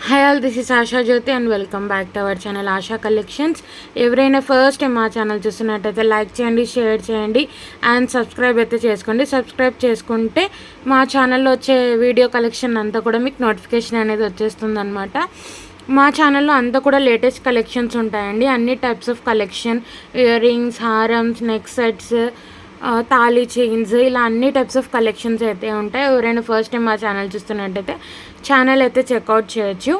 Hi all, this is Asha Jyothi and welcome back to our channel Asha collections. ఎవరైనా first time మా channel చూస్తున్నట్టయితే like చేయండి, share చేయండి and subscribe అయితే చేసుకోండి. సబ్స్క్రైబ్ చేసుకుంటే మా ఛానల్లో వచ్చే వీడియో కలెక్షన్ అంతా కూడా మీకు నోటిఫికేషన్ అనేది వచ్చేస్తుంది అనమాట. మా ఛానల్లో అంతా కూడా లేటెస్ట్ కలెక్షన్స్ ఉంటాయండి. అన్ని types of collection, ear rings, హారమ్స్, నెక్ సెట్స్, తాళీ చైన్స్, ఇలా అన్ని టైప్స్ ఆఫ్ కలెక్షన్స్ అయితే ఉంటాయి. ఎవరైనా ఫస్ట్ టైం మా ఛానల్ చూస్తున్నట్టయితే ఛానల్ అయితే చెక్అవుట్ చేయొచ్చు.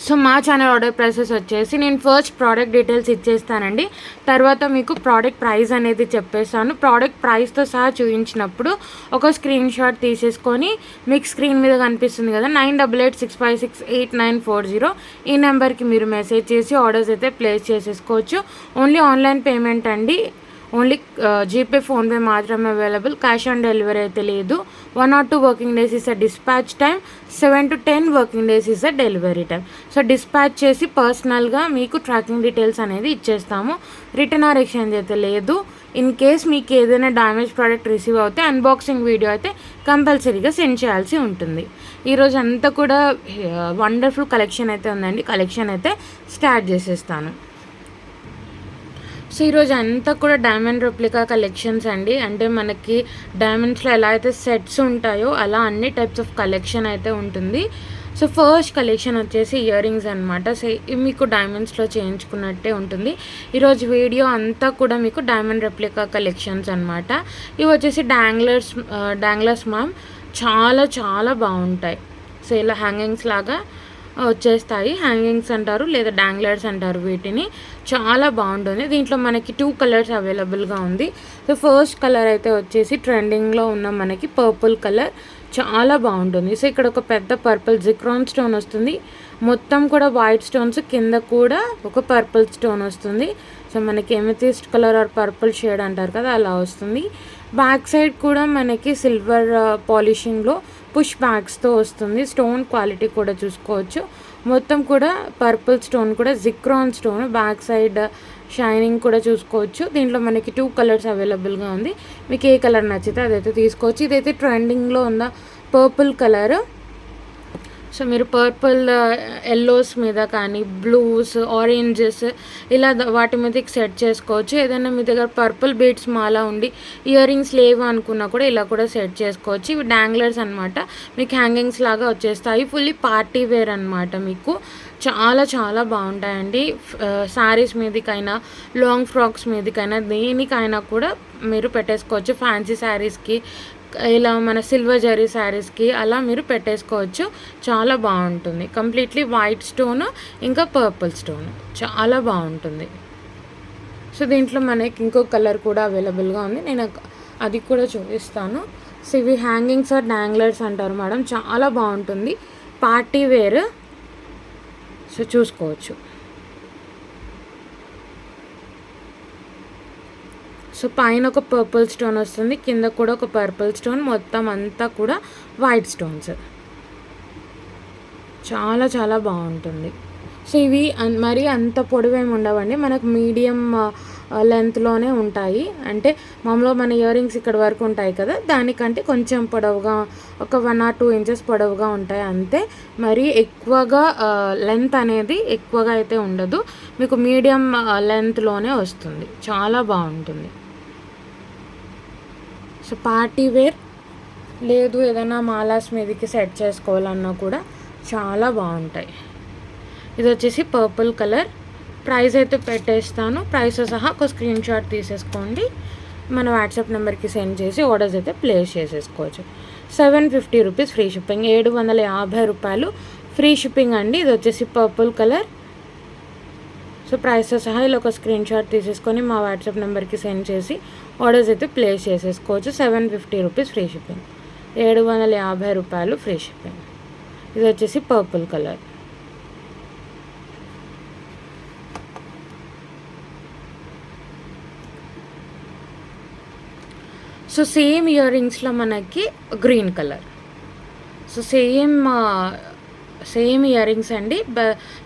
సో మా ఛానల్ ఆర్డర్ ప్రైసెస్ వచ్చేసి నేను ఫస్ట్ ప్రోడక్ట్ డీటెయిల్స్ ఇచ్చేస్తానండి. తర్వాత మీకు ప్రోడక్ట్ ప్రైస్ అనేది చెప్పేస్తాను. ప్రోడక్ట్ ప్రైస్తో సహా చూపించినప్పుడు ఒక స్క్రీన్ షాట్ తీసేసుకొని మీకు స్క్రీన్ మీద కనిపిస్తుంది కదా 9886568940 ఈ నెంబర్కి మీరు మెసేజ్ చేసి ఆర్డర్స్ అయితే ప్లేస్ చేసేసుకోవచ్చు. ఓన్లీ ఆన్లైన్ పేమెంట్ అండి. ఓన్లీ జీపే, ఫోన్పే మాత్రమే అవైలబుల్. క్యాష్ ఆన్ డెలివరీ అయితే లేదు. 1 or 2 working days is a dispatch time, 7 to 10 working days is a delivery time. So dispatch చేసి పర్సనల్గా మీకు ట్రాకింగ్ డీటెయిల్స్ అనేది ఇచ్చేస్తాము. రిటర్న్ ఆర్ ఎక్స్చేంజ్ అయితే లేదు. ఇన్ కేస్ మీకు ఏదైనా డ్యామేజ్ ప్రోడక్ట్ రిసీవ్ అవుతే అన్బాక్సింగ్ వీడియో అయితే కంపల్సరీగా సెండ్ చేయాల్సి ఉంటుంది. ఈరోజు అంతా కూడా వండర్ఫుల్ కలెక్షన్ అయితే ఉందండి. కలెక్షన్ అయితే స్టార్ట్ చేసేస్తాను. సో ఈరోజు అంతా కూడా డైమండ్ రెప్లికా కలెక్షన్స్ అండి. అంటే మనకి డైమండ్స్లో ఎలా అయితే సెట్స్ ఉంటాయో అలా అన్ని టైప్స్ ఆఫ్ కలెక్షన్ అయితే ఉంటుంది. సో ఫస్ట్ కలెక్షన్ వచ్చేసి ఇయర్ రింగ్స్ అనమాట. సో మీకు డైమండ్స్లో చేయించుకున్నట్టే ఉంటుంది. ఈరోజు వీడియో అంతా కూడా మీకు డైమండ్ రెప్లికా కలెక్షన్స్ అనమాట. ఇవి వచ్చేసి డాంగ్లర్స్ మామ్ చాలా చాలా బాగుంటాయి. సో ఇలా హ్యాంగింగ్స్ లాగా వచ్చేస్తాయి. హ్యాంగింగ్స్ అంటారు లేదా డాంగ్లర్స్ అంటారు వీటిని. చాలా బాగుంటుంది. దీంట్లో మనకి 2 కలర్స్ అవైలబుల్గా ఉంది. సో ఫస్ట్ కలర్ అయితే వచ్చేసి ట్రెండింగ్లో ఉన్న మనకి పర్పుల్ కలర్, చాలా బాగుంటుంది. సో ఇక్కడ ఒక పెద్ద పర్పుల్ జిక్రాన్ స్టోన్ వస్తుంది. మొత్తం కూడా వైట్ స్టోన్స్, కింద కూడా ఒక పర్పుల్ స్టోన్ వస్తుంది. సో మనకి amethyst colour or purple shade అంటారు కదా, అలా వస్తుంది. బ్యాక్ సైడ్ కూడా మనకి సిల్వర్ పాలిషింగ్లో పుష్ బ్యాగ్స్తో వస్తుంది. స్టోన్ క్వాలిటీ కూడా చూసుకోవచ్చు. మొత్తం కూడా పర్పుల్ స్టోన్ కూడా జిక్రాన్ స్టోన్, బ్యాక్ సైడ్ షైనింగ్ కూడా చూసుకోవచ్చు. దీంట్లో మనకి 2 కలర్స్ అవైలబుల్గా ఉంది. మీకు ఏ కలర్ నచ్చితే అదైతే తీసుకోవచ్చు. ఇదైతే ట్రెండింగ్లో ఉన్న పర్పుల్ కలర్. సో మీరు పర్పుల్ ఎల్లోస్ మీద కానీ బ్లూస్, ఆరెంజెస్ ఇలా వాటి మీదకి సెట్ చేసుకోవచ్చు. ఏదైనా మీ దగ్గర పర్పుల్ బీడ్స్ మాలా ఉండి ఇయర్ రింగ్స్ లేవు అనుకున్నా కూడా ఇలా కూడా సెట్ చేసుకోవచ్చు. ఇవి డాంగ్లర్స్ అనమాట. మీకు హ్యాంగింగ్స్ లాగా వచ్చేస్తాయి. ఫుల్లీ పార్టీ వేర్ అనమాట. మీకు చాలా చాలా బాగుంటాయండి. శారీస్ మీదకైనా, లాంగ్ ఫ్రాక్స్ మీదకైనా, దేనికైనా కూడా మీరు పెట్టేసుకోవచ్చు. ఫ్యాన్సీ శారీస్కి, ఇలా మన సిల్వర్ జరీ శారీస్కి అలా మీరు పెట్టేసుకోవచ్చు. చాలా బాగుంటుంది. కంప్లీట్లీ వైట్ స్టోన్ ఇంకా పర్పుల్ స్టోన్, చాలా బాగుంటుంది. సో దీంట్లో మనకి ఇంకో కలర్ కూడా అవైలబుల్గా ఉంది. నేను అది కూడా చూపిస్తాను. సో ఇవి హ్యాంగింగ్స్ ఆర్ డాంగ్లర్స్ అంటారు మేడం. చాలా బాగుంటుంది, పార్టీ వేర్. సో చూసుకోవచ్చు. సో పైన ఒక పర్పుల్ స్టోన్ వస్తుంది, కింద కూడా ఒక పర్పుల్ స్టోన్, మొత్తం అంతా కూడా వైట్ స్టోన్స్. చాలా చాలా బాగుంటుంది. సో ఇవి మరీ అంత పొడవేమి ఉండవండి. మనకు మీడియం లెంత్లోనే ఉంటాయి. అంటే మామూలుగా మన ఇయర్ రింగ్స్ ఇక్కడ వరకు ఉంటాయి కదా, దానికంటే కొంచెం పొడవుగా, ఒక 1 or 2 ఇంచెస్ పొడవుగా ఉంటాయి అంతే. మరీ ఎక్కువగా లెంత్ అనేది ఎక్కువగా అయితే ఉండదు. మీకు మీడియం లెంత్లోనే వస్తుంది. చాలా బాగుంటుంది. సో పార్టీ వేర్ లేదు, ఏదైనా మాలాస్ మీదకి సెట్ చేసుకోవాలన్నా కూడా చాలా బాగుంటాయి. ఇది వచ్చేసి పర్పుల్ కలర్. ప్రైస్ అయితే పెట్టేస్తాను. ప్రైస్ సహా ఒక స్క్రీన్ షాట్ తీసేసుకోండి. మన వాట్సాప్ నెంబర్కి సెండ్ చేసి ఆర్డర్స్ అయితే ప్లేస్ చేసేసుకోవచ్చు. 750 రూపీస్ ఫ్రీ షిప్పింగ్, 750 రూపాయలు ఫ్రీ షిప్పింగ్ అండి. ఇది వచ్చేసి పర్పుల్ కలర్. సో ప్రైస్తో సహా ఇలా ఒక స్క్రీన్ షాట్ తీసేసుకొని మా వాట్సాప్ నెంబర్కి సెండ్ చేసి ఆర్డర్స్ అయితే ప్లేస్ చేసేసుకోవచ్చు. 750 రూపీస్ ఫ్రీ షిప్పింగ్, 750 రూపాయలు ఫ్రీ షిప్పింగ్. ఇది వచ్చేసి purple colour. So same ear రింగ్స్లో మనకి green colour. So same same ear rings అండి,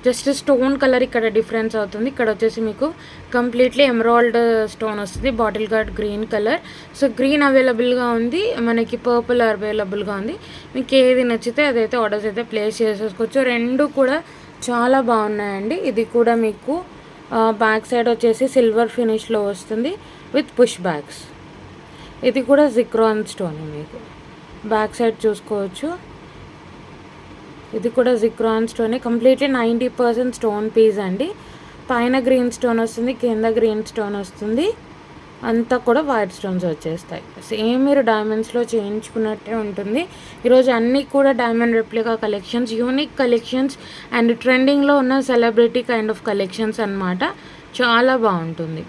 జస్ట్ స్టోన్ కలర్ ఇక్కడ డిఫరెన్స్ అవుతుంది. ఇక్కడ వచ్చేసి మీకు కంప్లీట్లీ ఎమరాల్డ్ స్టోన్ వస్తుంది, bottle gourd green colour. So green అవైలబుల్గా ఉంది, మనకి పర్పుల్ అవైలబుల్గా ఉంది. మీకు ఏది నచ్చితే అదైతే ఆర్డర్స్ అయితే ప్లేస్ చేసేసుకోవచ్చు. రెండు కూడా చాలా బాగున్నాయండి. ఇది కూడా మీకు బ్యాక్ సైడ్ వచ్చేసి సిల్వర్ ఫినిష్లో వస్తుంది విత్ పుష్ బ్యాగ్స్. ఇది కూడా జిక్రాన్ స్టోన్, మీకు బ్యాక్ సైడ్ చూసుకోవచ్చు. ఇది కూడా జిక్రాన్ స్టోనే, కంప్లీట్లీ 90% స్టోన్ పీస్ అండి. పైన గ్రీన్ స్టోన్ వస్తుంది, కింద గ్రీన్ స్టోన్ వస్తుంది, అంతా కూడా వైట్ స్టోన్స్ వచ్చేస్తాయి. సేమ్ మీరు డైమండ్స్లో చేయించుకున్నట్టే ఉంటుంది. ఈరోజు అన్నీ కూడా diamond replica collections, unique collections and ట్రెండింగ్లో ఉన్న సెలబ్రిటీ కైండ్ ఆఫ్ కలెక్షన్స్ అన్నమాట. చాలా బాగుంటుంది.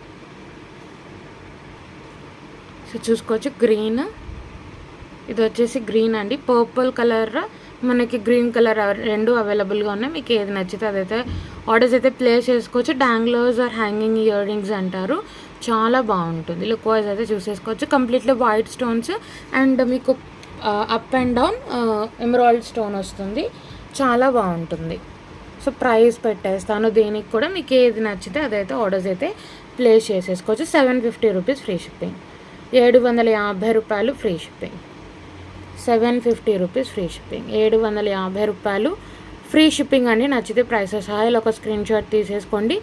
సో చూసుకోవచ్చు గ్రీన్, ఇది వచ్చేసి గ్రీన్ అండి, పర్పుల్ కలర్ మనకి గ్రీన్ కలర్ రెండు అవైలబుల్గా ఉన్నాయి. మీకు ఏది నచ్చితే అదైతే ఆర్డర్స్ అయితే ప్లేస్ చేసుకోవచ్చు. Danglers or hanging earrings అంటారు, చాలా బాగుంటుంది. లుక్ వైజ్ అయితే చూసేసుకోవచ్చు. కంప్లీట్లీ వైట్ స్టోన్స్ అండ్ మీకు up and down emerald stone వస్తుంది, చాలా బాగుంటుంది. సో ప్రైస్ పెట్టేస్తాను దీనికి కూడా, మీకు ఏది నచ్చితే అదైతే ఆర్డర్స్ అయితే ప్లేస్ చేసేసుకోవచ్చు. 750 రూపీస్ ఫ్రీ షిప్పింగ్, 750 రూపాయలు free shipping. 750 rupees free shipping, 750 రూపాయలు ఫ్రీ షిప్పింగ్ అండి. నచ్చితే ప్రైసెస్ హాయిలో ఒక స్క్రీన్ షాట్ తీసేసుకోండి,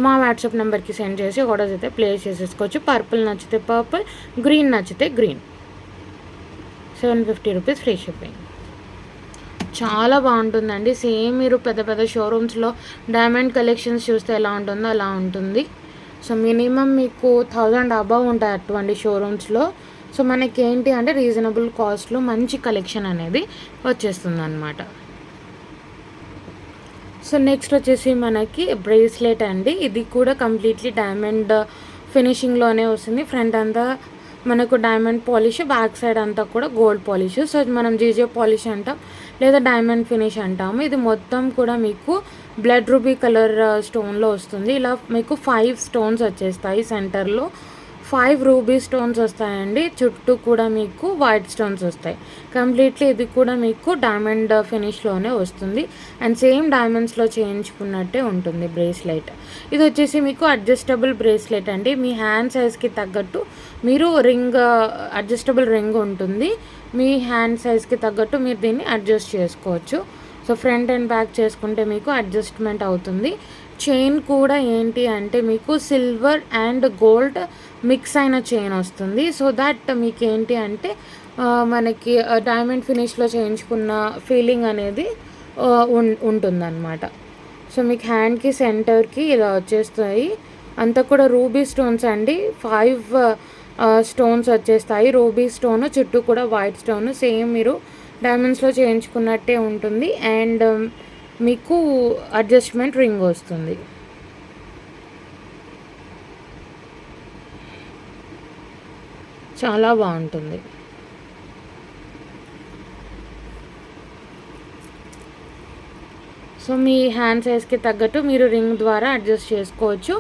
మా వాట్సాప్ నెంబర్కి సెండ్ చేసి ఆర్డర్స్ అయితే ప్లేస్ చేసేసుకోవచ్చు. పర్పుల్ నచ్చితే పర్పుల్, గ్రీన్ నచ్చితే గ్రీన్. 750 rupees free shipping. చాలా బాగుంటుందండి. సేమ్ మీరు పెద్ద పెద్ద షోరూమ్స్లో డైమండ్ కలెక్షన్స్ చూస్తే ఎలా ఉంటుందో అలా ఉంటుంది. సో మినిమం మీకు 1000 అబవ్ ఉంటాయి అటువంటి షోరూమ్స్లో. సో మనకి ఏంటి అంటే రీజనబుల్ కాస్ట్లో మంచి కలెక్షన్ అనేది వచ్చేస్తుంది అన్నమాట. సో నెక్స్ట్ వచ్చేసి మనకి బ్రేస్లెట్ అండి. ఇది కూడా కంప్లీట్లీ డైమండ్ ఫినిషింగ్లోనే వస్తుంది. ఫ్రంట్ అంతా మనకు డైమండ్ పాలిష్, బ్యాక్ సైడ్ అంతా కూడా గోల్డ్ పాలిష్. సో మనం జీజే పాలిష్ అంటాం లేదా డైమండ్ ఫినిష్ అంటాము. ఇది మొత్తం కూడా మీకు బ్లడ్ రూబీ కలర్ స్టోన్లో వస్తుంది. ఇలా మీకు 5 స్టోన్స్ వచ్చేస్తాయి, సెంటర్లో 5 రూబీ స్టోన్స్ వస్తాయండి, చుట్టూ కూడా మీకు వైట్ స్టోన్స్ వస్తాయి. కంప్లీట్లీ ఇది కూడా మీకు డైమండ్ ఫినిష్లోనే వస్తుంది అండ్ సేమ్ డైమండ్స్లో చేయించుకున్నట్టే ఉంటుంది బ్రేస్లెట్. ఇది వచ్చేసి మీకు అడ్జస్టబుల్ బ్రేస్లెట్ అండి. మీ హ్యాండ్ సైజ్కి తగ్గట్టు మీరు రింగ్, అడ్జస్టబుల్ రింగ్ ఉంటుంది. మీ హ్యాండ్ సైజ్కి తగ్గట్టు మీరు దీన్ని అడ్జస్ట్ చేసుకోవచ్చు. సో ఫ్రంట్ అండ్ బ్యాక్ చేసుకుంటే మీకు అడ్జస్ట్మెంట్ అవుతుంది. చైన్ కూడా ఏంటి అంటే మీకు సిల్వర్ అండ్ గోల్డ్ మిక్స్ అయిన చైన్ వస్తుంది. సో దట్ మీకు ఏంటి అంటే మనకి డైమండ్ ఫినిష్లో చేయించుకున్న ఫీలింగ్ అనేది ఉంటుందన్నమాట. సో మీకు హ్యాండ్కి సెంటర్కి ఇలా వచ్చేస్తాయి. అంతా కూడా రూబీ స్టోన్స్ అండి, 5 స్టోన్స్ వచ్చేస్తాయి. రూబీ స్టోన్ చుట్టూ కూడా వైట్ స్టోన్, సేమ్ మీరు డైమండ్స్లో చేయించుకున్నట్టే ఉంటుంది. అండ్ మీకు అడ్జస్ట్మెంట్ రింగ్ వస్తుంది. చాలా బాగుంటుంది. సో మీ హ్యాండ్ సైజ్కి తగ్గట్టు మీరు రింగ్ ద్వారా అడ్జస్ట్ చేసుకోవచ్చు.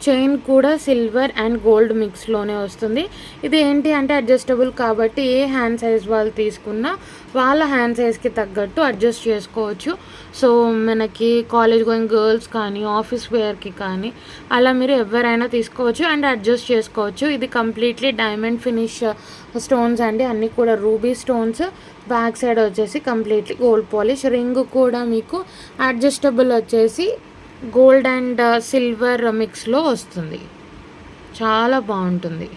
చైన్ కూడా సిల్వర్ అండ్ గోల్డ్ మిక్స్లోనే వస్తుంది. ఇది ఏంటి అంటే అడ్జస్టబుల్ కాబట్టి ఏ హ్యాండ్ సైజ్ వాళ్ళు తీసుకున్నా వాళ్ళ హ్యాండ్ సైజ్కి తగ్గట్టు అడ్జస్ట్ చేసుకోవచ్చు. సో మనకి కాలేజ్ గోయింగ్ గర్ల్స్ కానీ ఆఫీస్ వేర్కి కానీ అలా మీరు ఎవరైనా తీసుకోవచ్చు అండ్ అడ్జస్ట్ చేసుకోవచ్చు. ఇది కంప్లీట్లీ డైమండ్ ఫినిష్ స్టోన్స్ అండి, అన్నీ కూడా రూబీ స్టోన్స్. బ్యాక్ సైడ్ వచ్చేసి కంప్లీట్లీ గోల్డ్ పాలిష్. రింగ్ కూడా మీకు అడ్జస్టబుల్ వచ్చేసి గోల్డ్ అండ్ సిల్వర్ మిక్స్లో వస్తుంది, చాలా బాగుంటుంది.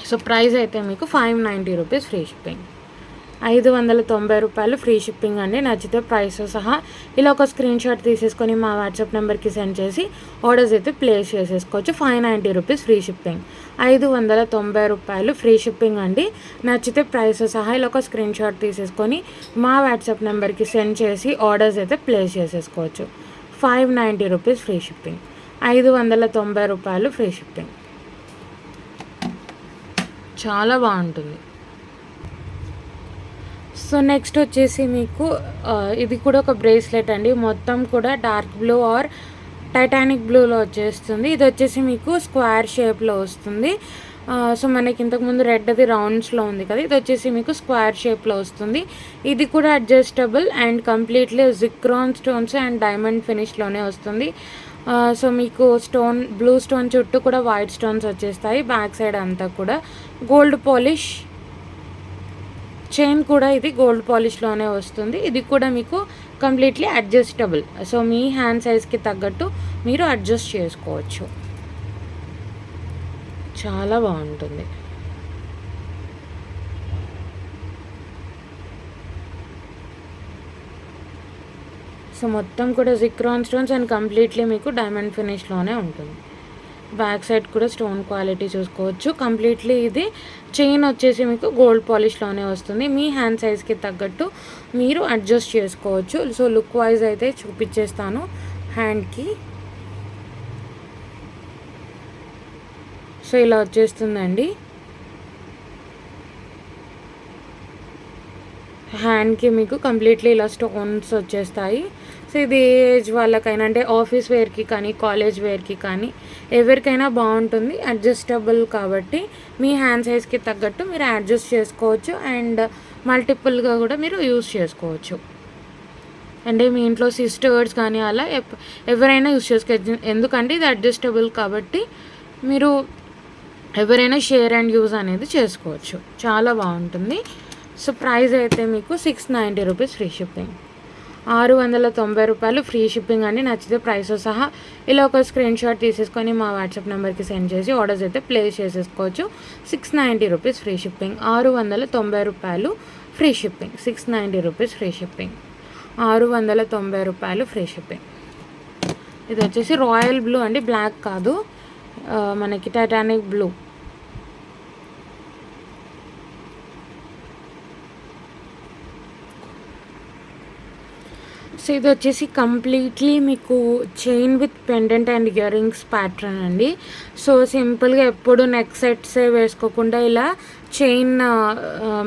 సో ప్రైస్ అయితే మీకు 590 రూపీస్ ఫ్రీ షిప్పింగ్, 590 రూపాయలు ఫ్రీ షిప్పింగ్ అండి. నచ్చితే ప్రైస్ సహా ఇలా ఒక స్క్రీన్ షాట్ తీసేసుకొని మా వాట్సాప్ నెంబర్కి సెండ్ చేసి ఆర్డర్స్ అయితే ప్లేస్ చేసేసుకోవచ్చు. 590 రూపీస్ ఫ్రీ షిప్పింగ్, 590 రూపాయలు ఫ్రీ షిప్పింగ్ అండి. నచ్చితే ప్రైస్ సహా ఇలా ఒక స్క్రీన్ షాట్ తీసేసుకొని మా వాట్సాప్ నెంబర్కి సెండ్ చేసి ఆర్డర్స్ అయితే ప్లేస్ చేసేసుకోవచ్చు. 590 రూపీస్ ఫ్రీ షిప్పింగ్, 590 రూపాయలు ఫ్రీ షిప్పింగ్, చాలా బాగుంటుంది. సో నెక్స్ట్ వచ్చేసి మీకు ఇది కూడా ఒక బ్రేస్లెట్ అండి. మొత్తం కూడా డార్క్ బ్లూ ఆర్ టైటానిక్ బ్లూలో వచ్చేస్తుంది. ఇది వచ్చేసి మీకు స్క్వేర్ షేప్లో వస్తుంది. సో మనకి ఇంతకుముందు రెడ్ అది రౌండ్స్లో ఉంది కదా, ఇది వచ్చేసి మీకు స్క్వేర్ షేప్లో వస్తుంది. ఇది కూడా adjustable and completely zircon stones and diamond ఫినిష్లోనే వస్తుంది. సో మీకు బ్లూ స్టోన్ చుట్టూ కూడా వైట్ స్టోన్స్ వచ్చేస్తాయి. బ్యాక్ సైడ్ అంతా కూడా గోల్డ్ పాలిష్. చైన్ కూడా ఇది గోల్డ్ పాలిష్లోనే వస్తుంది. ఇది కూడా మీకు కంప్లీట్లీ అడ్జస్టబుల్. సో మీ హ్యాండ్ సైజ్కి తగ్గట్టు మీరు అడ్జస్ట్ చేసుకోవచ్చు. చాలా బాగుంటుంది. సో మొత్తం కూడా జిక్రాన్ స్టోన్స్ అండ్ కంప్లీట్లీ మీకు డైమండ్ ఫినిష్లోనే ఉంటుంది. బ్యాక్ సైడ్ కూడా స్టోన్ క్వాలిటీ చూసుకోవచ్చు. కంప్లీట్లీ ఇది చైన్ వచ్చేసి మీకు గోల్డ్ పాలిష్లోనే వస్తుంది. మీ హ్యాండ్ సైజ్కి తగ్గట్టు మీరు అడ్జస్ట్ చేసుకోవచ్చు. సో లుక్ వైజ్ అయితే చూపించేస్తాను హ్యాండ్కి. సో ఇలా వచ్చేస్తుందండి. హ్యాండ్కి మీకు కంప్లీట్లీ ఇలా స్టోన్స్ వచ్చేస్తాయి. సో ఇది ఏజ్ వాళ్ళకైనా అంటే ఆఫీస్ వేర్కి కానీ కాలేజ్ వేర్కి కానీ ఎవరికైనా బాగుంటుంది. అడ్జస్టబుల్ కాబట్టి మీ హ్యాండ్ సైజ్కి తగ్గట్టు మీరు అడ్జస్ట్ చేసుకోవచ్చు అండ్ మల్టిపుల్గా కూడా మీరు యూస్ చేసుకోవచ్చు. అంటే మీ ఇంట్లో సిస్టర్స్ కానీ అలా ఎవరైనా యూస్ చేసుకోవచ్చు. ఎందుకంటే ఇది అడ్జస్టబుల్ కాబట్టి మీరు ఎవరైనా షేర్ అండ్ యూజ్ అనేది చేసుకోవచ్చు. చాలా బాగుంటుంది. సో ప్రైస్ అయితే మీకు 690 రూపీస్ ఫ్రీ షిప్పింగ్. 690 రూపాయలు ఫ్రీ షిప్పింగ్ అండి. నచ్చితే ప్రైస్ సహా ఇలా ఒక స్క్రీన్ షాట్ తీసేసుకొని మా వాట్సాప్ నెంబర్కి సెండ్ చేసి ఆర్డర్స్ అయితే ప్లేస్ చేసేసుకోవచ్చు. 690 రూపీస్ ఫ్రీ షిప్పింగ్. 690 రూపాయలు free shipping. 690 rupees free shipping. 690 రూపాయలు ఫ్రీ షిప్పింగ్. ఇది వచ్చేసి రాయల్ బ్లూ అండి, బ్లాక్ కాదు, మనకి టైటానిక్ బ్లూ. సో ఇది వచ్చేసి కంప్లీట్లీ మీకు chain with pendant and ear rings pattern అండి. సో సింపుల్గా ఎప్పుడు నెక్ సెట్సే వేసుకోకుండా ఇలా చైన్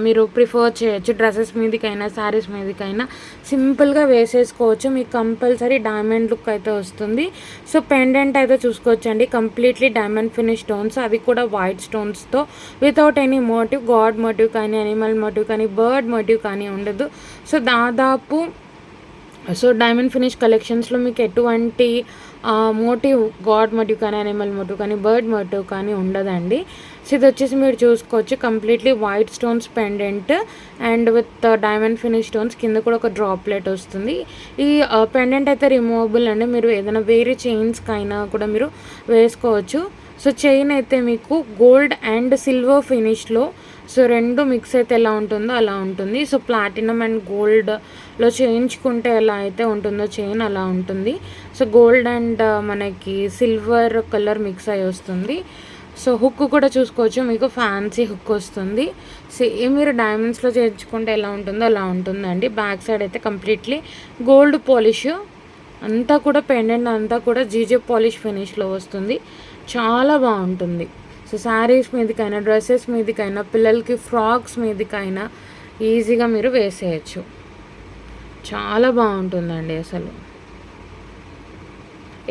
మీరు ప్రిఫర్ చేయొచ్చు. డ్రెస్సెస్ మీదకైనా శారీస్ మీదకైనా సింపుల్గా వేసేసుకోవచ్చు. మీకు కంపల్సరీ డైమండ్ లుక్ అయితే వస్తుంది. సో పెండెంట్ అయితే చూసుకోవచ్చు అండి, కంప్లీట్లీ డైమండ్ ఫినిష్ స్టోన్స్, అది కూడా వైట్ స్టోన్స్తో without any motive. God motive కానీ అనిమల్ మోటివ్ కానీ బర్డ్ మోటివ్ కానీ ఉండదు. సో దాదాపు డైమండ్ ఫినిష్ కలెక్షన్స్లో మీకు ఎటువంటి మోటివ్ గాడ్ మోటివ్ కానీ అనిమల్ మోటివ్ కానీ బర్డ్ మోటివ్ కానీ ఉండదండి. సో ఇది వచ్చేసి మీరు చూసుకోవచ్చు completely white stones pendant and with diamond finish stones. కింద కూడా ఒక డ్రాప్లెట్ వస్తుంది. ఈ పెండెంట్ అయితే రిమూవబుల్ అండి, మీరు ఏదైనా వేరే చైన్స్కైనా కూడా మీరు వేసుకోవచ్చు. సో చైన్ అయితే మీకు గోల్డ్ అండ్ సిల్వర్ ఫినిష్లో, సో రెండు మిక్స్ అయితే ఎలా ఉంటుందో అలా ఉంటుంది. సో ప్లాటినం అండ్ గోల్డ్లో చేయించుకుంటే ఎలా అయితే ఉంటుందో చైన్ అలా ఉంటుంది. సో గోల్డ్ అండ్ మనకి సిల్వర్ కలర్ మిక్స్ అయి వస్తుంది. సో హుక్ కూడా చూసుకోవచ్చు, మీకు ఫ్యాన్సీ హుక్ వస్తుంది. సేమ్ మీరు డైమండ్స్లో చేయించుకుంటే ఎలా ఉంటుందో అలా ఉంటుందండి. బ్యాక్ సైడ్ అయితే కంప్లీట్లీ గోల్డ్ పాలిష్, అంతా కూడా పెండెంట్ అంతా కూడా జీజే పాలిష్ ఫినిష్లో వస్తుంది. చాలా బాగుంటుంది. సో శారీస్ మీదకైనా డ్రెస్సెస్ మీదకైనా పిల్లలకి ఫ్రాక్స్ మీదకైనా ఈజీగా మీరు వేసేయచ్చు. చాలా బాగుంటుందండి. అసలు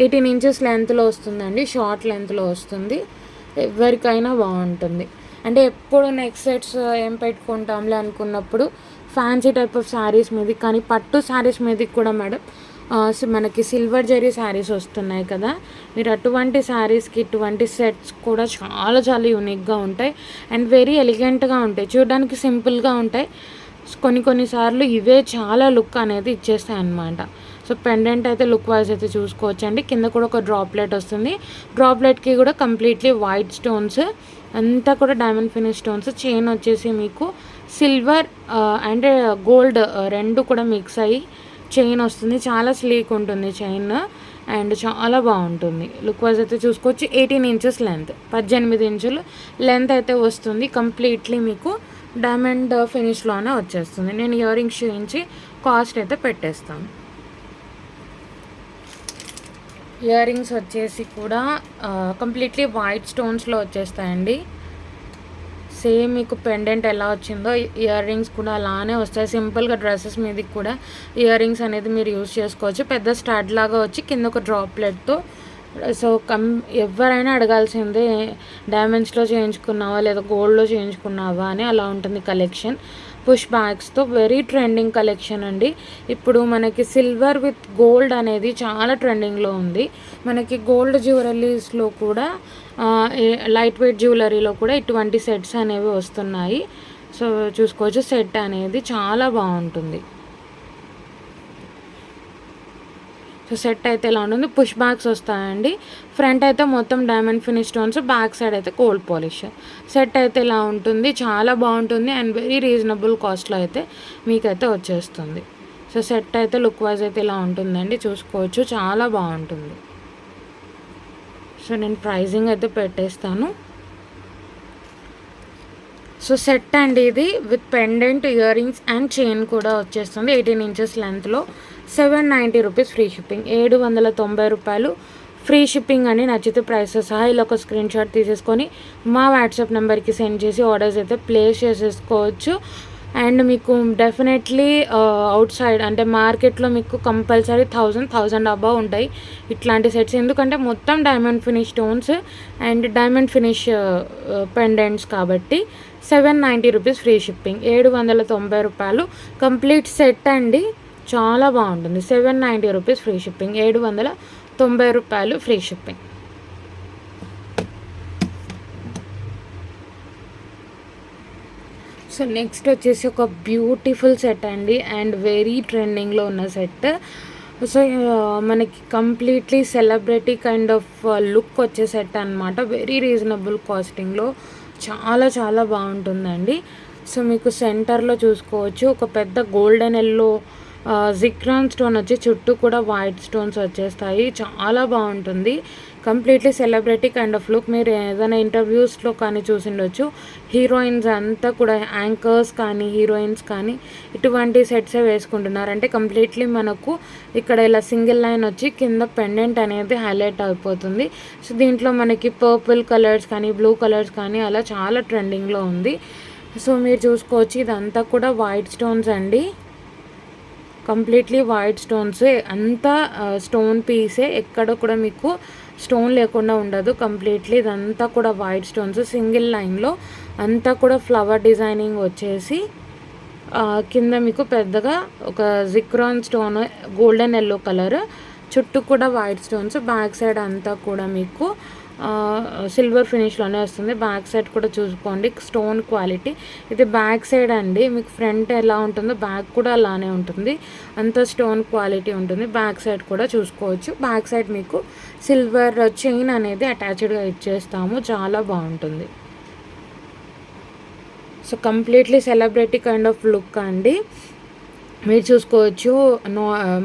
18 ఇంచెస్ లెంత్లో వస్తుందండి, షార్ట్ లెంత్లో వస్తుంది. ఎవరికైనా బాగుంటుంది. అంటే ఎప్పుడు నెక్ సెట్స్ ఏం పెట్టుకుంటాంలే అనుకున్నప్పుడు ఫ్యాన్సీ టైప్ ఆఫ్ శారీస్ మీదకి కానీ పట్టు శారీస్ మీదకి కూడా మేడం మనకి సిల్వర్ జరీ శారీస్ వస్తున్నాయి కదా, మీరు అటువంటి శారీస్కి ఇటువంటి సెట్స్ కూడా చాలా చాలా యూనిక్గా ఉంటాయి అండ్ వెరీ ఎలిగెంట్గా ఉంటాయి. చూడడానికి సింపుల్గా ఉంటాయి, కొన్నిసార్లు ఇవే చాలా లుక్ అనేది ఇచ్చేస్తాయి అన్నమాట. సో పెండెంట్ అయితే లుక్ వైజ్ అయితే చూసుకోవచ్చు అండి. కింద కూడా ఒక డ్రాప్లెట్ వస్తుంది. డ్రాప్లెట్కి కూడా కంప్లీట్లీ వైట్ స్టోన్స్, అంతా కూడా డైమండ్ ఫినిష్ స్టోన్స్. చైన్ వచ్చేసి మీకు సిల్వర్ అండ్ గోల్డ్ రెండు కూడా మిక్స్ అయ్యి చైన్ వస్తుంది. చాలా స్లీక్ ఉంటుంది చైన్ అండ్ చాలా బాగుంటుంది. లుక్ వైజ్ అయితే చూసుకోవచ్చు. 18 ఇంచెస్ లెంత్, 18 ఇంచులు లెంత్ అయితే వస్తుంది. కంప్లీట్లీ మీకు డైమండ్ ఫినిష్లోనే వచ్చేస్తుంది. నేను ఇయర్ రింగ్స్ చూపించి కాస్ట్ అయితే పెట్టేస్తాను. ఇయర్ రింగ్స్ వచ్చేసి కూడా కంప్లీట్లీ వైట్ స్టోన్స్లో వచ్చేస్తాయండి. సేమ్ మీకు పెండెంట్ ఎలా వచ్చిందో ఇయర్ రింగ్స్ కూడా అలానే వస్తాయి. సింపుల్గా డ్రెస్సెస్ మీదకి కూడా ఇయర్ రింగ్స్ అనేది మీరు యూజ్ చేసుకోవచ్చు. పెద్ద స్టాడ్ లాగా వచ్చి కింద ఒక డ్రాప్లెట్తో సో ఎవరైనా అడగాల్సిందే, డైమండ్స్లో చేయించుకున్నావా లేదా గోల్డ్లో చేయించుకున్నావా అని. అలా ఉంటుంది కలెక్షన్. పుష్ బ్యాగ్స్తో వెరీ ట్రెండింగ్ కలెక్షన్ అండి. ఇప్పుడు మనకి సిల్వర్ విత్ గోల్డ్ అనేది చాలా ట్రెండింగ్లో ఉంది. మనకి గోల్డ్ జ్యువెలరీస్లో కూడా లైట్ వెయిట్ జ్యువెలరీలో కూడా ఇటువంటి సెట్స్ అనేవి వస్తున్నాయి. సో చూసుకోవచ్చు, సెట్ అనేది చాలా బాగుంటుంది. సో సెట్ అయితే ఇలా ఉంటుంది. పుష్ బ్యాగ్స్ వస్తాయండి. ఫ్రంట్ అయితే మొత్తం diamond finish stones, back side అయితే గోల్డ్ పాలిష్. సెట్ అయితే ఇలా ఉంటుంది, చాలా బాగుంటుంది అండ్ వెరీ రీజనబుల్ కాస్ట్లో అయితే మీకైతే వచ్చేస్తుంది. సో సెట్ అయితే లుక్ వైజ్ అయితే ఇలా ఉంటుందండి, చూసుకోవచ్చు, చాలా బాగుంటుంది. సో నేను ప్రైజింగ్ అయితే పెట్టేస్తాను. సో సెట్ అండి ఇది, with pendant, ear rings and chain కూడా వచ్చేస్తుంది. 18 ఇంచెస్ లెంత్లో 790 రూపీస్ ఫ్రీ షిప్పింగ్. 790 రూపాయలు ఫ్రీ షిప్పింగ్ అని. నచ్చితే ప్రైసెస్ సహా ఇలా ఒక స్క్రీన్ షాట్ తీసేసుకొని మా వాట్సాప్ నెంబర్కి సెండ్ చేసి ఆర్డర్స్ అయితే ప్లేస్ చేసేసుకోవచ్చు. అండ్ మీకు డెఫినెట్లీ అవుట్ సైడ్ అంటే మార్కెట్లో మీకు కంపల్సరీ 1000 అబవ్ ఉంటాయి ఇట్లాంటి సెట్స్. ఎందుకంటే మొత్తం diamond finish stones and diamond finish pendants కాబట్టి 790 రూపీస్ ఫ్రీ షిప్పింగ్. 790 రూపాయలు కంప్లీట్ సెట్ అండి, చాలా బాగుంటుంది. 790 రూపీస్ ఫ్రీ షిప్పింగ్, 790 రూపాయలు ఫ్రీ షిప్పింగ్. సో నెక్స్ట్ వచ్చేసి ఒక బ్యూటిఫుల్ సెట్ అండి అండ్ వెరీ ట్రెండింగ్లో ఉన్న సెట్. సో మనకి completely celebrity kind of look వచ్చే సెట్ అనమాట. వెరీ రీజనబుల్ కాస్టింగ్లో చాలా చాలా బాగుంటుందండి. సో మీకు సెంటర్లో చూసుకోవచ్చు ఒక పెద్ద గోల్డెన్ ఎల్లో జిక్రాన్ స్టోన్ వచ్చి చుట్టూ కూడా వైట్ స్టోన్స్ వచ్చేస్తాయి, చాలా బాగుంటుంది. Completely celebrity kind of look. మీరు ఏదైనా ఇంటర్వ్యూస్లో కానీ చూసిండొచ్చు, హీరోయిన్స్ అంతా కూడా యాంకర్స్ కానీ హీరోయిన్స్ కానీ ఇటువంటి సెట్సే వేసుకుంటున్నారు. అంటే కంప్లీట్లీ మనకు ఇక్కడ ఇలా సింగిల్ లైన్ వచ్చి కింద పెండెంట్ అనేది హైలైట్ అయిపోతుంది. సో దీంట్లో మనకి పర్పుల్ కలర్స్ కానీ బ్లూ కలర్స్ కానీ అలా చాలా ట్రెండింగ్లో ఉంది. సో మీరు చూసుకోవచ్చు, ఇదంతా కూడా వైట్ స్టోన్స్ అండి, కంప్లీట్లీ వైట్ స్టోన్స్. అంతా స్టోన్ పీసే, ఎక్కడ కూడా మీకు స్టోన్ లేకుండా ఉండదు. కంప్లీట్లీ ఇదంతా కూడా వైట్ స్టోన్స్. సింగిల్ లైన్లో అంతా కూడా ఫ్లవర్ డిజైనింగ్ వచ్చేసి కింద మీకు పెద్దగా ఒక జిక్రాన్ స్టోన్ గోల్డెన్ ఎల్లో కలర్, చుట్టూ కూడా వైట్ స్టోన్స్. బ్యాక్ సైడ్ అంతా కూడా మీకు సిల్వర్ ఫినిష్లోనే వస్తుంది. బ్యాక్ సైడ్ కూడా చూసుకోండి, స్టోన్ క్వాలిటీ. ఇది బ్యాక్ సైడ్ అండి, మీకు ఫ్రంట్ ఎలా ఉంటుందో బ్యాక్ కూడా అలానే ఉంటుంది, అంత స్టోన్ క్వాలిటీ ఉంటుంది. బ్యాక్ సైడ్ కూడా చూసుకోవచ్చు. బ్యాక్ సైడ్ మీకు సిల్వర్ చైన్ అనేది అటాచ్డ్గా ఇచ్చేస్తాము, చాలా బాగుంటుంది. So completely celebrity kind of look అండి. మీరు చూసుకోవచ్చు,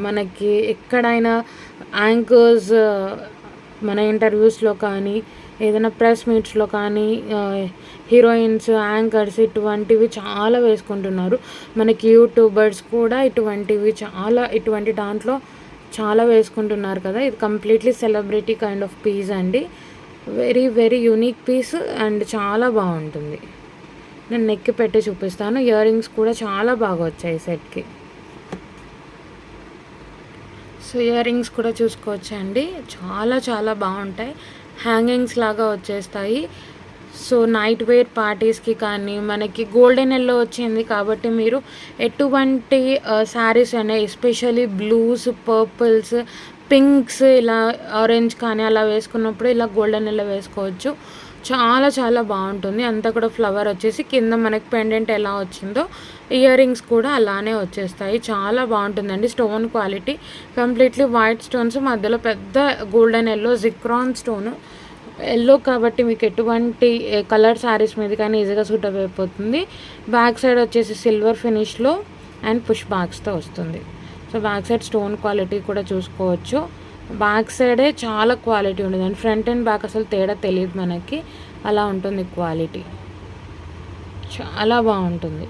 మనకి ఎక్కడైనా యాంకర్స్ మన ఇంటర్వ్యూస్లో కానీ ఏదైనా ప్రెస్ మీట్స్లో కానీ హీరోయిన్స్, యాంకర్స్ ఇటువంటివి చాలా వేసుకుంటున్నారు. మనకి యూట్యూబర్స్ కూడా ఇటువంటి దాంట్లో చాలా వేసుకుంటున్నారు కదా. ఇది completely celebrity kind of piece అండి, very very unique piece and చాలా బాగుంటుంది. నేను నెక్కి పెట్టి చూపిస్తాను. ఇయర్ రింగ్స్ కూడా చాలా బాగా వచ్చాయి సెట్కి. సో ఇయర్ రింగ్స్ కూడా చూసుకోవచ్చండి, చాలా చాలా బాగుంటాయి. హ్యాంగింగ్స్ లాగా వచ్చేస్తాయి. సో నైట్ వేర్ పార్టీస్కి కానీ మనకి గోల్డెన్ ఎల్లో వచ్చింది కాబట్టి మీరు ఎటువంటి శారీస్ అనేవి ఎస్పెషల్లీ బ్లూస్, పర్పుల్స్, పింక్స్, ఇలా ఆరెంజ్ కానీ అలా వేసుకున్నప్పుడు ఇలా గోల్డెన్ ఎల్లో వేసుకోవచ్చు. చాలా చాలా బాగుంటుంది. అంతా కూడా ఫ్లవర్ వచ్చేసి కింద మనకి పెండెంట్ ఎలా వచ్చిందో ఇయర్ రింగ్స్ కూడా అలానే వచ్చేస్తాయి, చాలా బాగుంటుందండి. Stone quality completely white stones, మధ్యలో పెద్ద గోల్డెన్ ఎల్లో జిక్రాన్ స్టోన్. ఎల్లో కాబట్టి మీకు ఎటువంటి కలర్ శారీస్ మీద కానీ ఈజీగా సూటప్ అయిపోతుంది. బ్యాక్ సైడ్ వచ్చేసి సిల్వర్ ఫినిష్లో అండ్ పుష్ బ్యాగ్స్తో వస్తుంది. So back side stone quality కూడా చూసుకోవచ్చు. బ్యాక్ సైడే చాలా క్వాలిటీ ఉంటుంది అండ్ ఫ్రంట్ అండ్ బ్యాక్ అసలు తేడా తెలియదు మనకి, అలా ఉంటుంది క్వాలిటీ, చాలా బాగుంటుంది.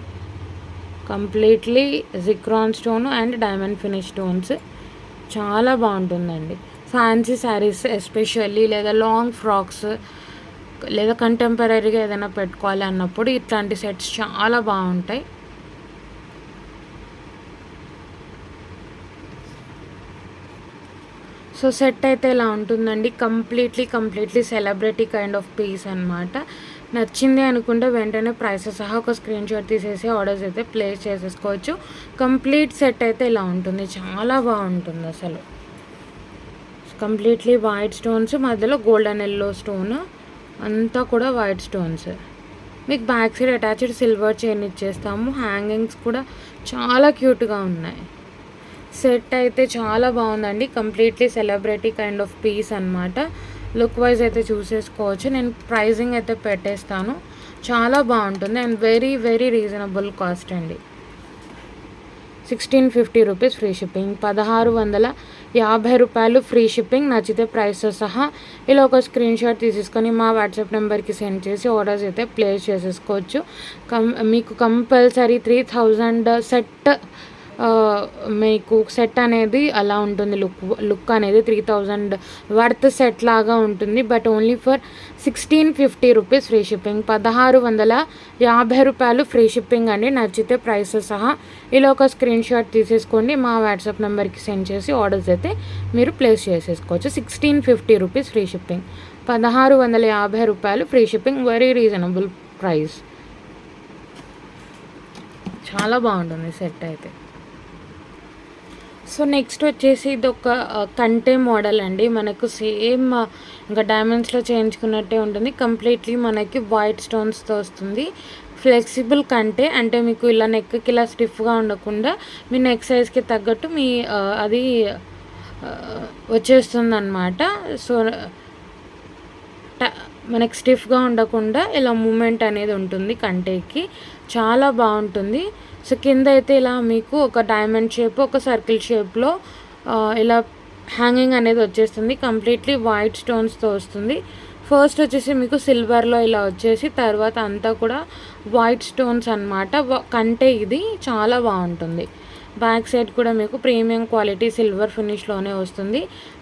Completely zircon stone and diamond finish stones, చాలా బాగుంటుందండి. ఫ్యాన్సీ శారీస్ ఎస్పెషల్లీ, లేదా లాంగ్ ఫ్రాక్స్, లేదా కంటెంపరీగా ఏదైనా పెట్టుకోవాలి అన్నప్పుడు ఇట్లాంటి సెట్స్ చాలా బాగుంటాయి. సో సెట్ అయితే ఇలా ఉంటుందండి. Completely celebrity kind of piece అనమాట. నచ్చింది అనుకుంటే వెంటనే ప్రైసెస్ సహా ఒక స్క్రీన్ షాట్ తీసేసి ఆర్డర్స్ అయితే ప్లేస్ చేసేసుకోవచ్చు. కంప్లీట్ సెట్ అయితే ఇలా ఉంటుంది. చాలా బాగుంటుంది అసలు. కంప్లీట్లీ వైట్ స్టోన్స్, మధ్యలో గోల్డెన్ ఎల్లో స్టోన్, అంతా కూడా వైట్ స్టోన్స్. మీకు back side attached silver chain ఇచ్చేస్తాము. హ్యాంగింగ్స్ కూడా చాలా క్యూట్గా ఉన్నాయి. సెట్ అయితే చాలా బాగుందండి. Completely celebrity kind of piece అనమాట. లుక్ వైజ్ అయితే చూసేసుకోవచ్చు. నేను ప్రైజింగ్ అయితే పెట్టేస్తాను. చాలా బాగుంటుంది అండ్ వెరీ రీజనబుల్ కాస్ట్ అండి. 1650 రూపీస్ ఫ్రీ షిప్పింగ్. 1650 రూపాయలు ఫ్రీ షిప్పింగ్. నచ్చితే ప్రైస్తో సహా ఇలా ఒక స్క్రీన్ షాట్ తీసేసుకొని మా వాట్సాప్ నెంబర్కి సెండ్ చేసి ఆర్డర్స్ అయితే ప్లేస్ చేసేసుకోవచ్చు. మీకు కంపల్సరీ 3000 సెట్ మీకు సెట్ అనేది అలా ఉంటుంది. లుక్ అనేది 3000 వర్త్ సెట్ లాగా ఉంటుంది. But only for 1650 rupees free shipping. 1650 రూపాయలు ఫ్రీ షిప్పింగ్ అండి. నచ్చితే ప్రైస్ సహా ఇలా ఒక స్క్రీన్ షాట్ తీసేసుకోండి. మా వాట్సాప్ నెంబర్కి సెండ్ చేసి ఆర్డర్స్ అయితే మీరు ప్లేస్ చేసేసుకోవచ్చు. 1650 రూపీస్ ఫ్రీ షిప్పింగ్. 1650 రూపాయలు free shipping. Very reasonable price. చాలా బాగుంటుంది సెట్ అయితే. సో నెక్స్ట్ వచ్చేసి ఇది ఒక కంటే మోడల్ అండి. మనకు సేమ్ ఇంకా డైమండ్స్లో చేయించుకున్నట్టే ఉంటుంది. కంప్లీట్లీ మనకి వైట్ స్టోన్స్తో వస్తుంది. ఫ్లెక్సిబుల్ కంటే, అంటే మీకు ఇలా నెక్కి ఇలా స్టిఫ్గా ఉండకుండా మీ నెక్ సైజ్కి తగ్గట్టు మీ అది వచ్చేస్తుంది అనమాట. సో మనకి స్టిఫ్గా ఉండకుండా ఇలా మూమెంట్ అనేది ఉంటుంది కంటేకి. చాలా బాగుంటుంది. సో కింద అయితే ఇలా మీకు ఒక డైమండ్ షేప్, ఒక సర్కిల్ షేప్లో ఇలా హ్యాంగింగ్ అనేది వచ్చేస్తుంది. కంప్లీట్లీ వైట్ స్టోన్స్తో వస్తుంది. ఫస్ట్ వచ్చేసి మీకు సిల్వర్లో ఇలా వచ్చేసి తర్వాత అంతా కూడా వైట్ స్టోన్స్ అనమాట. కంటే ఇది చాలా బాగుంటుంది. బ్యాక్ సైడ్ కూడా మీకు ప్రీమియం క్వాలిటీ సిల్వర్ ఫినిష్లోనే వస్తుంది.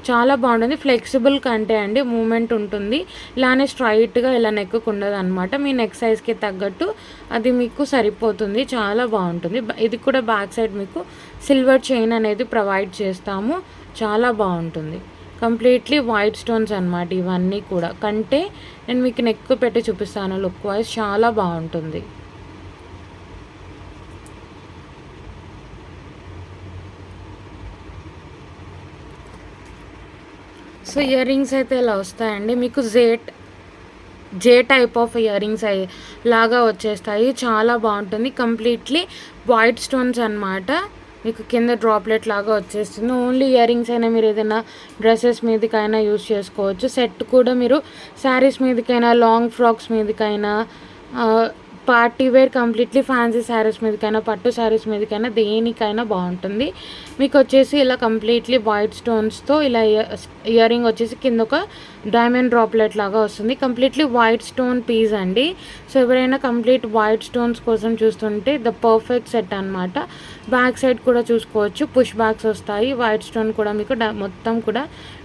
చాలా బాగుంటుంది. ఫ్లెక్సిబుల్ కంటే అండి, మూమెంట్ ఉంటుంది. ఇలానే స్ట్రైట్గా ఇలా నెక్కు ఉండదు అనమాట. మీ నెక్ సైజ్కి తగ్గట్టు అది మీకు సరిపోతుంది. చాలా బాగుంటుంది. ఇది కూడా బ్యాక్ సైడ్ మీకు సిల్వర్ చైన్ అనేది ప్రొవైడ్ చేస్తాము. చాలా బాగుంటుంది. కంప్లీట్లీ వైట్ స్టోన్స్ అనమాట ఇవన్నీ కూడా. కంటే నేను మీకు నెక్ పెట్టి చూపిస్తాను. లుక్ వైజ్ చాలా బాగుంటుంది. సో ఇయర్ రింగ్స్ అయితే ఇలా వస్తాయండి. మీకు జే టైప్ ఆఫ్ ఇయర్ రింగ్స్ లాగా వచ్చేస్తాయి. చాలా బాగుంటుంది. కంప్లీట్లీ వైట్ స్టోన్స్ అనమాట. మీకు కింద డ్రాప్లెట్ లాగా వచ్చేస్తుంది. ఓన్లీ ఇయర్ రింగ్స్ అయినా మీరు ఏదైనా డ్రెస్సెస్ మీదకైనా యూస్ చేసుకోవచ్చు. సెట్ కూడా మీరు శారీస్ మీదకైనా, లాంగ్ ఫ్రాక్స్ మీదకైనా, party wear completely fancy sarees మీదకైనా, పట్టు శారీస్ మీదకైనా, దేనికైనా బాగుంటుంది. మీకు వచ్చేసి ఇలా కంప్లీట్లీ వైట్ స్టోన్స్తో ఇలా ఇయర్ రింగ్ వచ్చేసి కింద ఒక డైమండ్ డ్రాప్లెట్ లాగా వస్తుంది. కంప్లీట్లీ వైట్ స్టోన్ పీస్ అండి. సో ఎవరైనా కంప్లీట్ వైట్ స్టోన్స్ కోసం చూస్తుంటే ద పర్ఫెక్ట్ సెట్ అనమాట. బ్యాక్ సైడ్ కూడా చూసుకోవచ్చు, పుష్ బ్యాక్స్ వస్తాయి. వైట్ స్టోన్ కూడా మీకు మొత్తం కూడా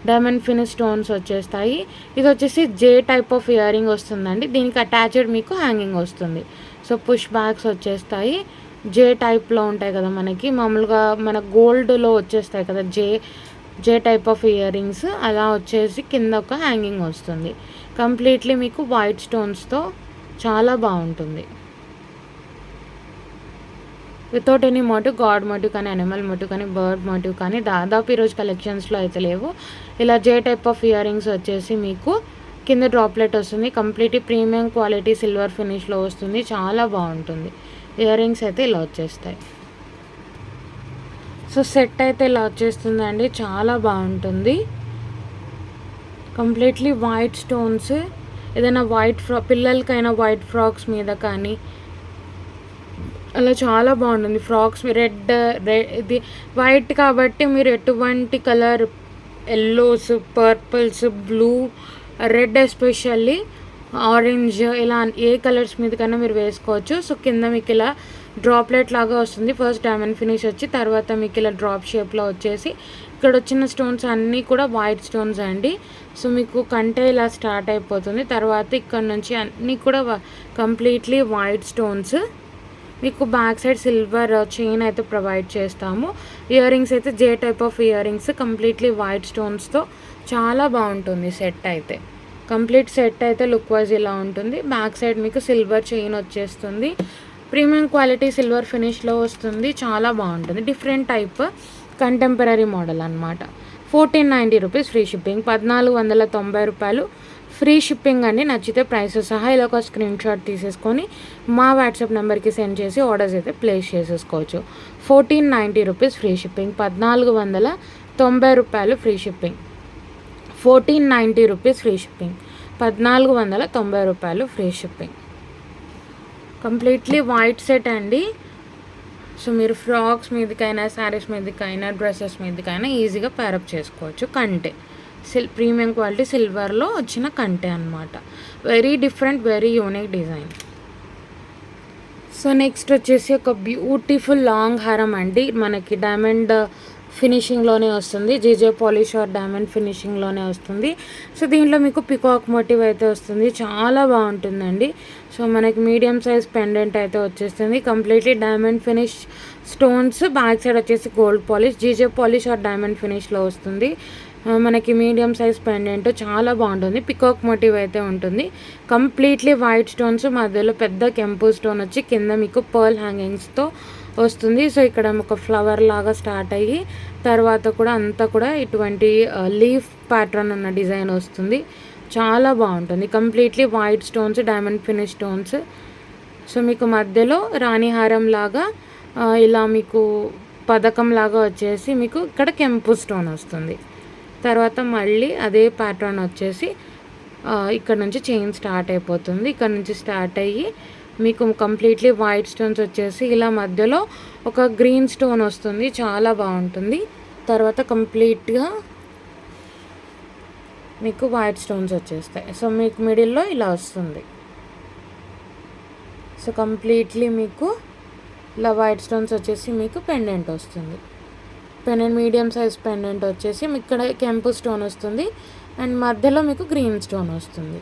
డైమండ్ ఫినిష్ స్టోన్స్ వచ్చేస్తాయి. ఇది వచ్చేసి జే టైప్ ఆఫ్ ఇయర్ రింగ్ వస్తుందండి. దీనికి అటాచ్డ్ మీకు హ్యాంగింగ్ వస్తుంది. సో పుష్ బ్యాక్స్ వచ్చేస్తాయి. జే టైప్లో ఉంటాయి కదా మనకి, మామూలుగా మన గోల్డ్లో వచ్చేస్తాయి కదా జే టైప్ ఆఫ్ ఇయర్ రింగ్స్, అలా వచ్చేసి కింద ఒక హ్యాంగింగ్ వస్తుంది. కంప్లీట్లీ మీకు వైట్ స్టోన్స్తో చాలా బాగుంటుంది. Without any motive, god motive కానీ, అనిమల్ మోటివ్ కానీ, బర్డ్ మోటివ్ కానీ దాదాపు ఈరోజు కలెక్షన్స్లో అయితే లేవు. ఇలా J type of ear rings వచ్చేసి మీకు కింద డ్రాప్లెట్ వస్తుంది. కంప్లీట్లీ ప్రీమియం క్వాలిటీ సిల్వర్ ఫినిష్లో వస్తుంది. చాలా బాగుంటుంది. ఇయర్ రింగ్స్ అయితే ఇలా వచ్చేస్తాయి. సో సెట్ అయితే ఇలా వచ్చేస్తుందండి. చాలా బాగుంటుంది. Completely white stones. ఏదైనా పిల్లలకైనా వైట్ ఫ్రాక్స్ మీద కానీ అలా చాలా బాగుంటుంది. ఫ్రాక్స్ రెడ్ ఇది వైట్ కాబట్టి మీరు ఎటువంటి colour, yellows, purples, blue, red, especially orange, ఇలా ఏ కలర్స్ మీద కన్నా మీరు వేసుకోవచ్చు. సో కింద మీకు ఇలా డ్రాప్లెట్ లాగా వస్తుంది. ఫస్ట్ డైమండ్ ఫినిష్ వచ్చి తర్వాత మీకు ఇలా డ్రాప్ షేప్లో వచ్చేసి ఇక్కడ వచ్చిన స్టోన్స్ అన్నీ కూడా వైట్ స్టోన్స్ అండి. సో మీకు కంటే ఇలా స్టార్ట్ అయిపోతుంది. తర్వాత ఇక్కడ నుంచి అన్నీ కూడా కంప్లీట్లీ వైట్ స్టోన్స్. మీకు బ్యాక్ సైడ్ సిల్వర్ చైన్ అయితే ప్రొవైడ్ చేస్తాము. ఇయర్ రింగ్స్ అయితే J type of year rings completely white స్టోన్స్తో చాలా బాగుంటుంది సెట్ అయితే. కంప్లీట్ సెట్ అయితే లుక్ వైజ్ ఇలా ఉంటుంది. బ్యాక్ సైడ్ మీకు సిల్వర్ చైన్ వచ్చేస్తుంది. ప్రీమియం క్వాలిటీ సిల్వర్ ఫినిష్లో వస్తుంది. చాలా బాగుంటుంది. డిఫరెంట్ టైప్ కంటెంపరీ మోడల్ అనమాట. 1490 రూపీస్ ఫ్రీ షిప్పింగ్. 1490 రూపాయలు ఫ్రీ షిప్పింగ్ అండి. నచ్చితే ప్రైస్ సహా ఇలా ఒక స్క్రీన్ షాట్ తీసేసుకొని మా వాట్సాప్ నెంబర్కి సెండ్ చేసి ఆర్డర్స్ అయితే ప్లేస్ చేసేసుకోవచ్చు. 1490 రూపీస్ ఫ్రీ షిప్పింగ్. 1490 రూపాయలు free shipping. 1490 rupees free shipping. 1490 రూపాయలు free shipping. Completely white set అండి. సో మీరు ఫ్రాక్స్ మీదకైనా, శారీస్ మీదకైనా, డ్రెస్సెస్ మీదకైనా ఈజీగా ప్యారప్ చేసుకోవచ్చు. కంటే ప్రీమియం క్వాలిటీ సిల్వర్లో వచ్చిన కంటే అనమాట. Very different, very unique design. So next వచ్చేసి ఒక బ్యూటిఫుల్ లాంగ్ హారం అండి. మనకి డైమండ్ ఫినిషింగ్లోనే వస్తుంది. జీజే పాలిష్ ఆర్ డైమండ్ ఫినిషింగ్లోనే వస్తుంది. సో దీంట్లో మీకు పికాక్ మోటివ్ అయితే వస్తుంది. చాలా బాగుంటుందండి. సో మనకి మీడియం సైజ్ పెండెంట్ అయితే వచ్చేస్తుంది. Completely diamond finish stones. Back side వచ్చేసి gold polish, GJ polish or diamond ఫినిష్లో వస్తుంది. మనకి మీడియం సైజ్ పెండెంట్ చాలా బాగుంటుంది. పికాక్ మోటివ్ అయితే ఉంటుంది. కంప్లీట్లీ వైట్ స్టోన్స్, మధ్యలో పెద్ద కెంపు స్టోన్ వచ్చి కింద మీకు పర్ల్ హ్యాంగింగ్స్తో వస్తుంది. సో ఇక్కడ ఒక ఫ్లవర్ లాగా స్టార్ట్ అయ్యి తర్వాత కూడా అంతా కూడా ఇటువంటి లీఫ్ ప్యాటర్న్ ఉన్న డిజైన్ వస్తుంది. చాలా బాగుంటుంది. Completely white stones, diamond finish stones. So మీకు మధ్యలో రాణిహారం లాగా ఇలా మీకు పథకం లాగా వచ్చేసి మీకు ఇక్కడ కెంపు స్టోన్ వస్తుంది. తర్వాత మళ్ళీ అదే ప్యాటర్న్ వచ్చేసి ఇక్కడ నుంచి చైన్ స్టార్ట్ అయిపోతుంది. ఇక్కడ నుంచి స్టార్ట్ అయ్యి మీకు కంప్లీట్లీ వైట్ స్టోన్స్ వచ్చేసి ఇలా మధ్యలో ఒక గ్రీన్ స్టోన్ వస్తుంది. చాలా బాగుంటుంది. తర్వాత కంప్లీట్గా మీకు వైట్ స్టోన్స్ వచ్చేస్తాయి. సో మీకు మిడిల్లో ఇలా వస్తుంది. సో కంప్లీట్లీ మీకు ఇలా వైట్ స్టోన్స్ వచ్చేసి మీకు పెండెంట్ వస్తుంది. పెండెంట్ మీడియం సైజ్ పెండెంట్ వచ్చేసి మీకు ఇక్కడ కెంపు స్టోన్ వస్తుంది అండ్ మధ్యలో మీకు గ్రీన్ స్టోన్ వస్తుంది.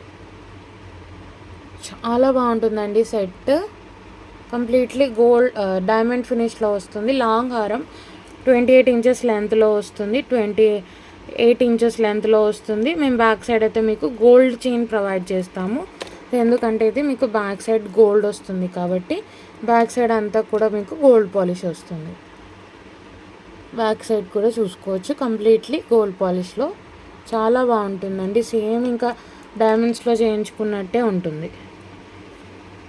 చాలా బాగుంటుందండి సెట్. కంప్లీట్లీ గోల్డ్ డైమండ్ ఫినిష్లో వస్తుంది. లాంగ్ హారం 28 ఇంచెస్ లెంత్లో వస్తుంది. 28 ఇంచెస్ లెంత్లో వస్తుంది. మేము బ్యాక్ సైడ్ అయితే మీకు గోల్డ్ చైన్ ప్రొవైడ్ చేస్తాము. ఎందుకంటే ఇది మీకు బ్యాక్ సైడ్ గోల్డ్ వస్తుంది కాబట్టి బ్యాక్ సైడ్ అంతా కూడా మీకు గోల్డ్ పాలిష్ వస్తుంది. బ్యాక్ సైడ్ కూడా చూసుకోవచ్చు. కంప్లీట్లీ గోల్డ్ పాలిష్లో చాలా బాగుంటుందండి. సేమ్ ఇంకా డైమండ్స్లో చేయించుకున్నట్టే ఉంటుంది.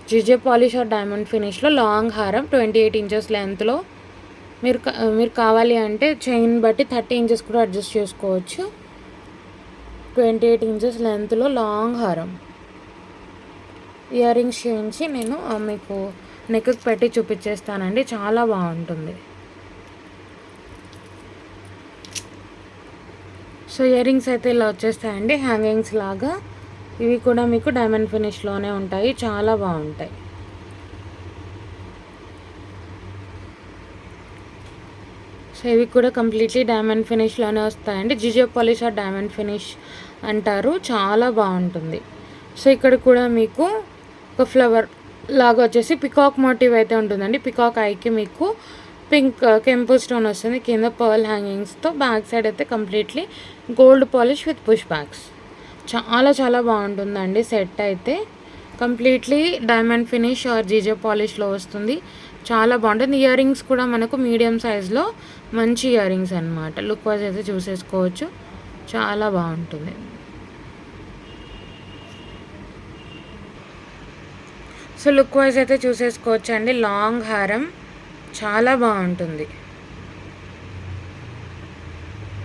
జీజే పాలిష్ ఆర్ డైమండ్ ఫినిష్లో లాంగ్ హారం 28 ఇంచెస్ లెంత్లో. మీరు కావాలి అంటే చైన్ బట్టి 30 ఇంచెస్ కూడా అడ్జస్ట్ చేసుకోవచ్చు. 28 ఇంచెస్ లెంత్లో లాంగ్ హారం. ఇయర్ రింగ్స్ చేయించి నేను మీకు నెక్కి పెట్టి చూపించేస్తానండి. చాలా బాగుంటుంది. సో ఇయర్ రింగ్స్ అయితే ఇలా వచ్చేస్తాయండి హ్యాంగింగ్స్ లాగా. ఇవి కూడా మీకు డైమండ్ ఫినిష్లోనే ఉంటాయి. చాలా బాగుంటాయి. సో ఇవి కూడా కంప్లీట్లీ డైమండ్ ఫినిష్లోనే వస్తాయండి. జిజే పాలిష్ ఆర్ డైమండ్ ఫినిష్ అంటారు. చాలా బాగుంటుంది. సో ఇక్కడ కూడా మీకు ఒక ఫ్లవర్ లాగా వచ్చేసి పికాక్ మోటివ్ అయితే ఉంటుందండి. పికాక్ ఐకి మీకు పింక్ కెంపు స్టోన్ వస్తుంది. కింద పర్ల్ హ్యాంగింగ్స్తో. బ్యాక్ సైడ్ అయితే completely gold polish with push backs. చాలా చాలా బాగుంటుందండి సెట్ అయితే. Completely diamond finish or GJ పాలిష్లో వస్తుంది. చాలా బాగుంటుంది. ఇయర్ రింగ్స్ కూడా మనకు మీడియం సైజ్లో మంచి ఇయర్ రింగ్స్ అనమాట. లుక్ వైజ్ అయితే చూసేసుకోవచ్చు. చాలా బాగుంటుంది. సో లుక్ వైజ్ అయితే చూసేసుకోవచ్చు అండి. లాంగ్ హారం చాలా బాగుంటుంది.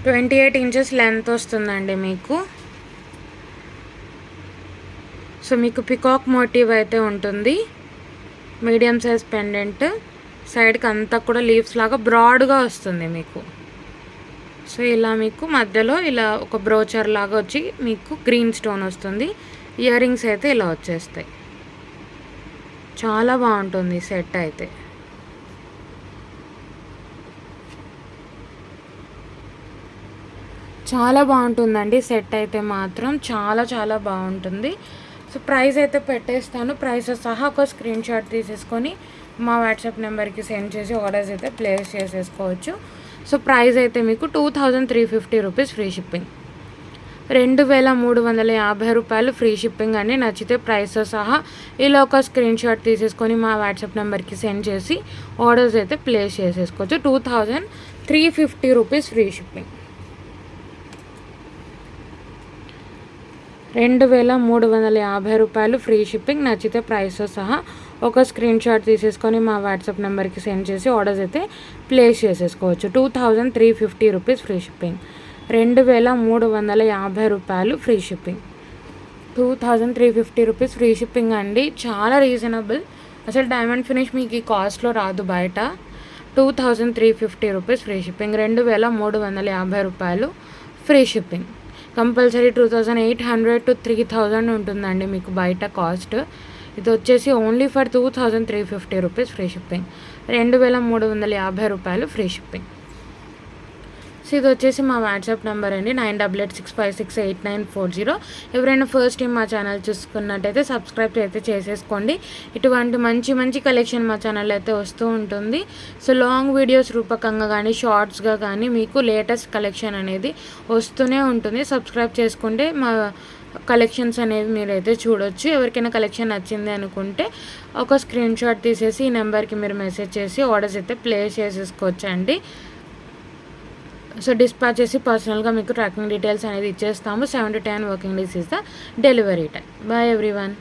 28 ఇంచెస్ లెంత్ వస్తుందండి మీకు. సో మీకు పికాక్ మోటివ్ అయితే ఉంటుంది. Medium size pendant. సైడ్కి అంతా కూడా లీవ్స్ లాగా బ్రాడ్గా వస్తుంది మీకు. సో ఇలా మీకు మధ్యలో ఇలా ఒక బ్రోచర్ లాగా వచ్చి మీకు గ్రీన్ స్టోన్ వస్తుంది. ఇయర్ రింగ్స్ అయితే ఇలా వచ్చేస్తాయి. చాలా బాగుంటుంది సెట్ అయితే. చాలా బాగుంటుందండి సెట్ అయితే మాత్రం. చాలా చాలా బాగుంటుంది. సో ప్రైస్ అయితే పెట్టేస్తాను. ప్రైస్ సహా ఒక స్క్రీన్ షాట్ తీసేసుకొని మా వాట్సాప్ నెంబర్కి సెండ్ చేసి ఆర్డర్స్ అయితే ప్లేస్ చేసేసుకోవచ్చు. సో ప్రైస్ అయితే మీకు 2350 రూపీస్ ఫ్రీ షిప్పింగ్. 2350 రూపాయలు ఫ్రీ షిప్పింగ్ అండి. నచ్చితే ప్రైస్తో సహా ఇలా ఒక స్క్రీన్ షాట్ తీసేసుకొని మా వాట్సాప్ నెంబర్కి సెండ్ చేసి ఆర్డర్స్ అయితే ప్లేస్ చేసేసుకోవచ్చు. 2350 రూపీస్ ఫ్రీ షిప్పింగ్. 2350 రూపాయలు ఫ్రీ షిప్పింగ్. నచ్చితే ప్రైస్తో సహా ఒక స్క్రీన్ షాట్ తీసేసుకొని మా వాట్సాప్ నెంబర్కి సెండ్ చేసి ఆర్డర్స్ అయితే ప్లేస్ చేసేసుకోవచ్చు. 2350 రూపీస్ ఫ్రీ షిప్పింగ్. 2350 రూపాయలు free shipping. 2350 rupees free shipping అండి. చాలా రీజనబుల్. అసలు డైమండ్ ఫినిష్ మీకు ఈ కాస్ట్లో రాదు బయట. 2350 రూపీస్ ఫ్రీ షిప్పింగ్. 2350 రూపాయలు ఫ్రీ షిప్పింగ్. కంపల్సరీ 2800 to 3000 ఉంటుందండి మీకు బయట కాస్ట్. ఇది వచ్చేసి only for 2350 rupees free shipping. 2350 రూపాయలు ఫ్రీ షిప్పింగ్. సో ఇది వచ్చేసి మా వాట్సాప్ నెంబర్ అండి, 9886568940. ఎవరైనా ఫస్ట్ టైం మా ఛానల్ చూసుకున్నట్టయితే సబ్స్క్రైబ్ అయితే చేసేసుకోండి. ఇటువంటి మంచి మంచి కలెక్షన్ మా ఛానల్ అయితే వస్తూ ఉంటుంది. సో లాంగ్ వీడియోస్ రూపకంగా కానీ షార్ట్స్గా కానీ మీకు లేటెస్ట్ కలెక్షన్ అనేది వస్తూనే ఉంటుంది. సబ్స్క్రైబ్ చేసుకుంటే మా కలెక్షన్స్ అనేవి మీరైతే చూడొచ్చు. ఎవరికైనా కలెక్షన్ నచ్చింది అనుకుంటే ఒక స్క్రీన్ షాట్ తీసేసి ఈ నెంబర్కి మీరు మెసేజ్ చేసి ఆర్డర్స్ అయితే ప్లేస్ చేసేసుకోవచ్చు అండి. సో డిస్పాచ్ చేసి పర్సనల్గా మీకు ట్రాకింగ్ డీటెయిల్స్ అనేది ఇచ్చేస్తాము. 7 to 10 working days is the delivery time. Bye everyone.